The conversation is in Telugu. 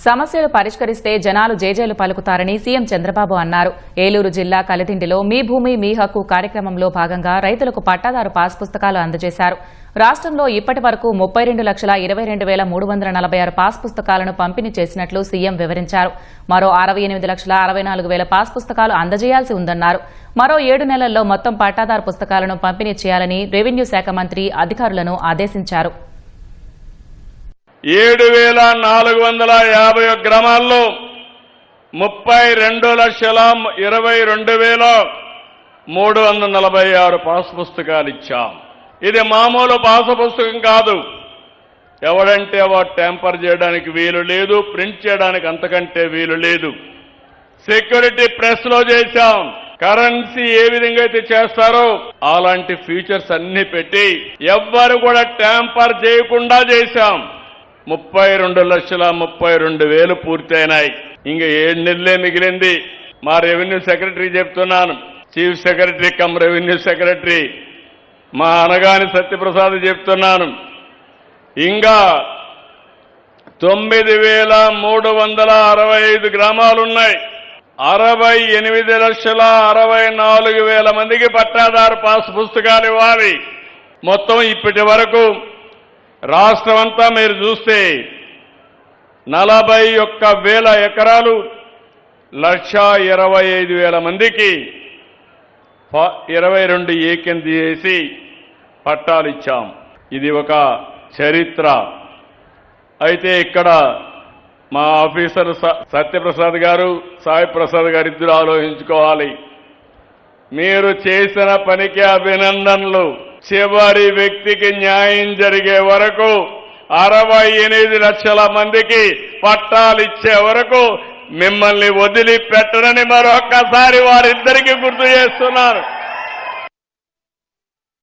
సమస్యలు పరిష్కరిస్తే జనాలు జేజేలు పలుకుతారని సీఎం చంద్రబాబు అన్నారు. ఏలూరు జిల్లా కలిదిండిలో మీ భూమి మీ హక్కు కార్యక్రమంలో భాగంగా రైతులకు పట్టాదారు పాస్ పుస్తకాలు అందజేశారు. రాష్ట్రంలో ఇప్పటి వరకు 32,22,346 పాస్ పుస్తకాలను పంపిణీ చేసినట్లు సీఎం వివరించారు. మరో 68,64,000 పాస్ పుస్తకాలు అందజేయాల్సి ఉందన్నారు. మరో 7 నెలల్లో మొత్తం పట్టాదారు పుస్తకాలను పంపిణీ చేయాలని రెవెన్యూ శాఖ మంత్రి అధికారులను ఆదేశించారు. 7,451 గ్రామాల్లో 32,22,346 పాస్ పుస్తకాలు ఇచ్చాం. ఇది మామూలు పాస్ పుస్తకం కాదు. ఎవడంటే వాడు ట్యాంపర్ చేయడానికి వీలు లేదు, ప్రింట్ చేయడానికి అంతకంటే వీలు లేదు. సెక్యూరిటీ ప్రెస్ లో చేశాం. కరెన్సీ ఏ విధంగా అయితే చేస్తారో అలాంటి ఫీచర్స్ అన్ని పెట్టి ఎవ్వరు కూడా ట్యాంపర్ చేయకుండా చేశాం. 32,32,000 పూర్తయినాయి. ఇంకా 7 నెలలే మిగిలింది. మా రెవెన్యూ సెక్రటరీ చెప్తున్నాను, chief secretary come revenue secretary మా అనగాని సత్యప్రసాద్ చెప్తున్నాను, ఇంకా 9,365 గ్రామాలున్నాయి. 68,64,000 మందికి పట్టాదారు పాస్ పుస్తకాలు ఇవ్వాలి. మొత్తం ఇప్పటి వరకు రాష్ట్రం అంతా మీరు చూస్తే 41,000 ఎకరాలు 1,25,000 మందికి 22 ఏకెం చేసి పట్టాలు ఇచ్చాం. ఇది ఒక చరిత్ర. అయితే ఇక్కడ మా ఆఫీసర్ సత్యప్రసాద్ గారు, సాయి ప్రసాద్ గారు ఇద్దరు ఆలోచించుకోవాలి. మీరు చేసిన పనికి అభినందనలు. చివరి వ్యక్తికి న్యాయం జరిగే వరకు 68 లక్షల మందికి పట్టాలు ఇచ్చే వరకు మిమ్మల్ని వదిలిపెట్టనని మరొక్కసారి వారిద్దరికీ గుర్తు చేస్తున్నారు.